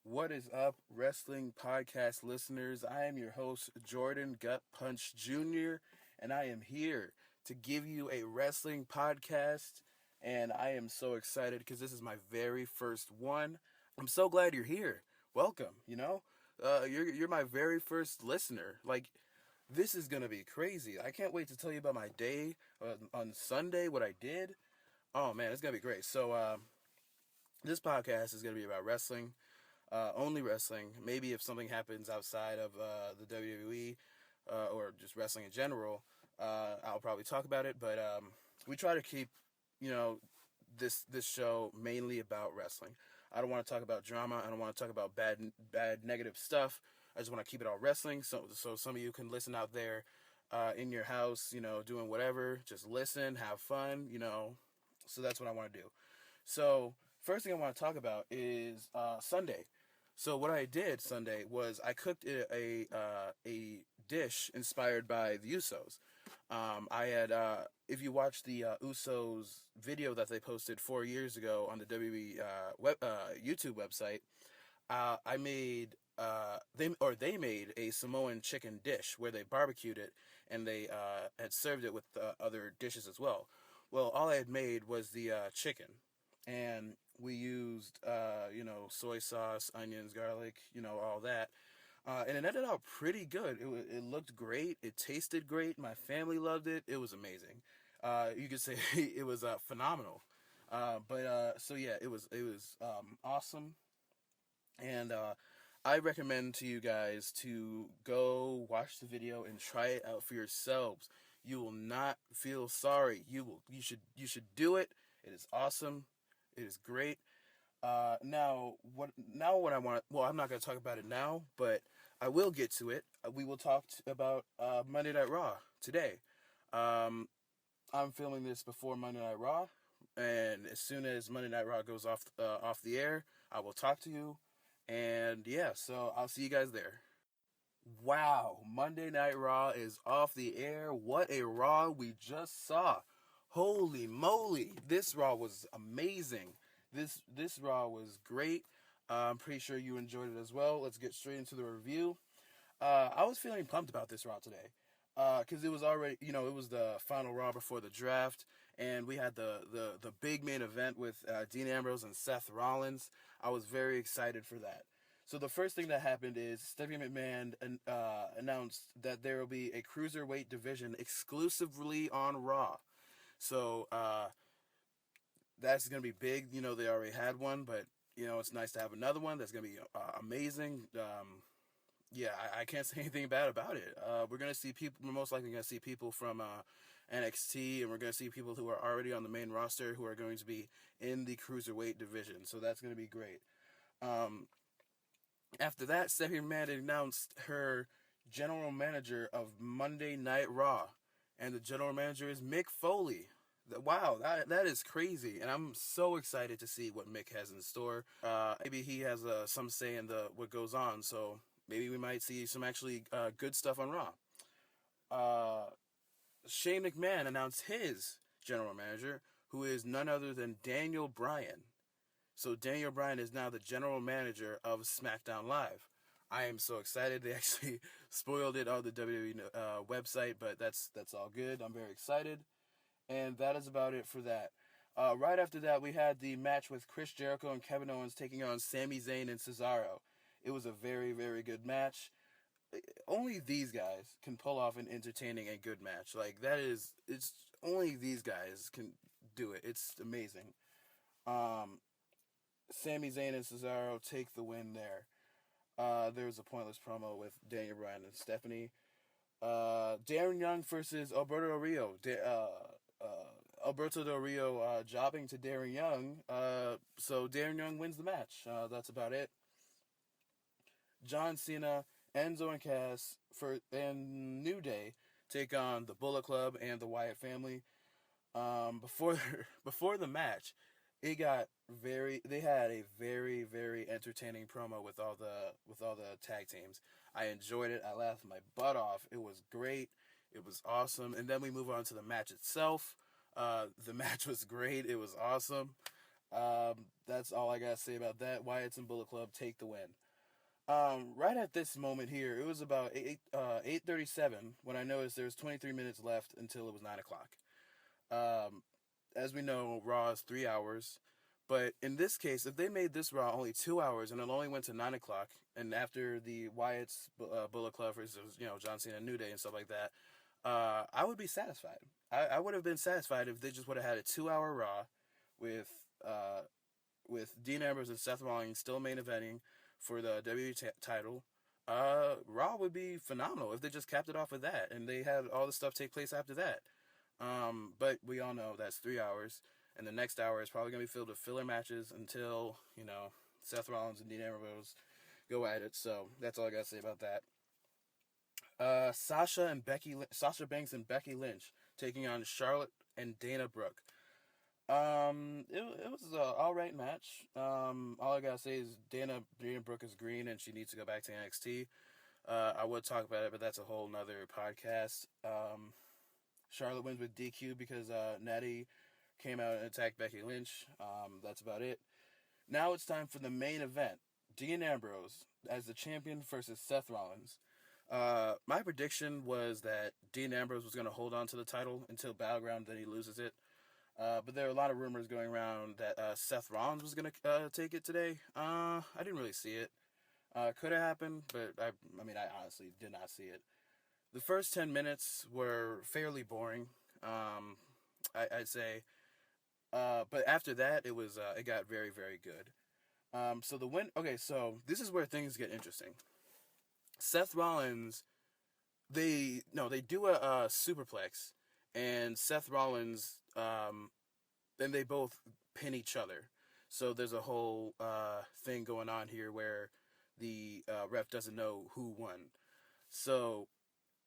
What is up, wrestling podcast listeners? I am your host, Jordan Gutpunch Jr., and I am here to give you a wrestling podcast. And I am so excited because this is my very first one. I'm so glad you're here. Welcome. You're my very first listener. Like, this is gonna be crazy. I can't wait to tell you about my day on Sunday, what I did. Oh man, it's gonna be great. So, this podcast is gonna be about wrestling, only wrestling. Maybe if something happens outside of the WWE or just wrestling in general, I'll probably talk about it. But we try to keep, you know, this show mainly about wrestling. I don't want to talk about drama. I don't want to talk about bad negative stuff. I just want to keep it all wrestling. So some of you can listen out there in your house, doing whatever. Just listen, have fun, So that's what I want to do. So first thing I want to talk about is Sunday. So what I did Sunday was I cooked a dish inspired by the Usos. I had, if you watch the Usos video that they posted 4 years ago on the WWE YouTube website, I made they made a Samoan chicken dish where they barbecued it and they had served it with other dishes as well. Well, all I had made was the chicken, and we used soy sauce, onions, garlic, all that. And it ended out pretty good. It looked great. It tasted great. My family loved it. It was amazing. You could say it was phenomenal. So yeah, it was awesome. And I recommend to you guys to go watch the video and try it out for yourselves. You will not feel sorry. You should do it. It is awesome. It is great. Now what I want. Well, I'm not going to talk about it now, but I will get to it. We will talk about Monday Night Raw today. Um, I'm filming this before Monday Night Raw, and as soon as Monday Night Raw goes off the air, I will talk to you. And yeah, so I'll see you guys there. Wow, Monday Night Raw is off the air. What a Raw we just saw. Holy moly, this Raw was amazing. This Raw was great. I'm pretty sure you enjoyed it as well. Let's get straight into the review. I was feeling pumped about this Raw today because it was already, it was the final Raw before the draft, and we had the big main event with Dean Ambrose and Seth Rollins. I was very excited for that. So the first thing that happened is Stephanie McMahon announced that there will be a cruiserweight division exclusively on Raw. So that's going to be big. They already had one, but it's nice to have another one. That's going to be amazing. Yeah, I can't say anything bad about it. We're gonna see people. We're most likely gonna see people from NXT, and we're gonna see people who are already on the main roster who are going to be in the cruiserweight division. So that's gonna be great. Um, After that, Stephanie McMahon announced her general manager of Monday Night Raw, and the general manager is Mick Foley. Wow, that is crazy, and I'm so excited to see what Mick has in store. Maybe he has some say in the what goes on, so maybe we might see some actually good stuff on Raw. Uh, Shane McMahon announced his general manager, who is none other than Daniel Bryan. So Daniel Bryan is now the general manager of SmackDown Live. I am so excited. They actually spoiled it on the WWE website, but that's all good. I'm very excited, and that is about it for that. Right after that, we had the match with Chris Jericho and Kevin Owens taking on Sami Zayn and Cesaro. It was a very, very good match. Only these guys can pull off an entertaining and good match. It's only these guys can do it. It's amazing. Um, Sami Zayn and Cesaro take the win there. There was a pointless promo with Daniel Bryan and Stephanie. Darren Young versus Alberto Del Rio. Alberto Del Rio jobbing to Darren Young. So Darren Young wins the match. That's about it. John Cena, Enzo and Cass and New Day take on the Bullet Club and the Wyatt family. Before before the match, they had a very, very entertaining promo with all the tag teams. I enjoyed it. I laughed my butt off. It was great. It was awesome. And then we move on to the match itself. The match was great. It was awesome. That's all I gotta say about that. Wyatt's and Bullet Club take the win. Right at this moment here, it was about 8:37 when I noticed there was 23 minutes left until it was 9 o'clock. Um, as we know, Raw is 3 hours, but in this case, if they made this Raw only 2 hours and it only went to 9 o'clock, and after the Wyatt's Bullet Club versus John Cena New Day and stuff like that, I would be satisfied. I would have been satisfied if they just would have had a 2 hour Raw with uh, with Dean Ambrose and Seth Rollins still main eventing for the WWE title. Raw would be phenomenal if they just capped it off with that and they had all the stuff take place after that. But we all know that's 3 hours, and the next hour is probably gonna be filled with filler matches until Seth Rollins and Dean Ambrose go at it. So that's all I gotta say about that. Sasha Banks and Becky Lynch taking on Charlotte and Dana Brooke. It was an all right match. All I gotta say is Dana Brooke is green and she needs to go back to NXT. I would talk about it, but that's a whole nother podcast. Charlotte wins with DQ because Natty came out and attacked Becky Lynch. That's about it. Now it's time for the main event. Dean Ambrose as the champion versus Seth Rollins. My prediction was that Dean Ambrose was going to hold on to the title until Battleground, then he loses it. But there are a lot of rumors going around that Seth Rollins was going to take it today. I didn't really see it. Could have happened, but I honestly did not see it. The first 10 minutes were fairly boring, I'd say. But after that, it got very, very good. So the win. Okay, so this is where things get interesting. Seth Rollins, they do a superplex, and Seth Rollins, then they both pin each other. So there's a whole thing going on here where the ref doesn't know who won. So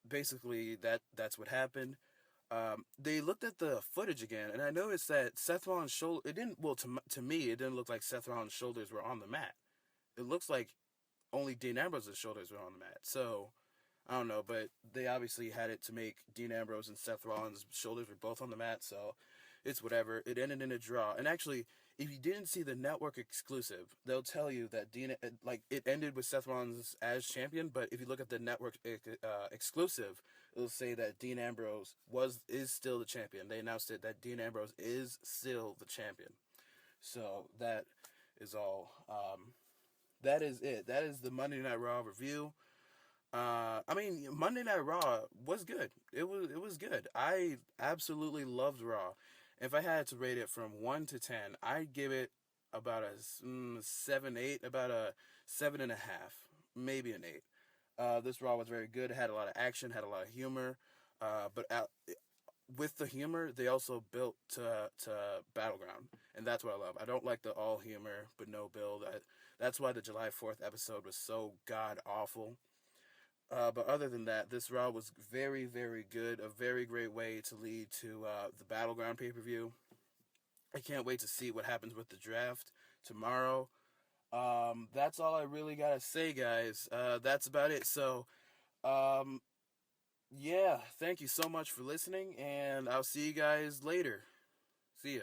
basically, that's what happened. They looked at the footage again, and I noticed that Seth Rollins' shoulder. It didn't. Well, to me, it didn't look like Seth Rollins' shoulders were on the mat. It looks like only Dean Ambrose's shoulders were on the mat. So I don't know, but they obviously had it to make Dean Ambrose and Seth Rollins' shoulders were both on the mat. So it's whatever. It ended in a draw. And actually, if you didn't see the network exclusive, they'll tell you that it ended with Seth Rollins as champion. But if you look at the network exclusive, it'll say that Dean Ambrose is still the champion. They announced it that Dean Ambrose is still the champion. So that is all. That is it. That is the Monday Night Raw review. Monday Night Raw was good. It was good. I absolutely loved Raw. If I had to rate it from 1 to 10, I'd give it about a 7, 8, about a 7.5, maybe an 8. This Raw was very good. It had a lot of action, had a lot of humor, but with the humor, they also built to Battleground, and that's what I love. I don't like the all humor but no build. That's why the July 4th episode was so god awful. But other than that, this Raw was very, very good. A very great way to lead to the Battleground pay-per-view. I can't wait to see what happens with the draft tomorrow. That's all I really gotta say, guys. That's about it. So, yeah, thank you so much for listening, and I'll see you guys later. See ya.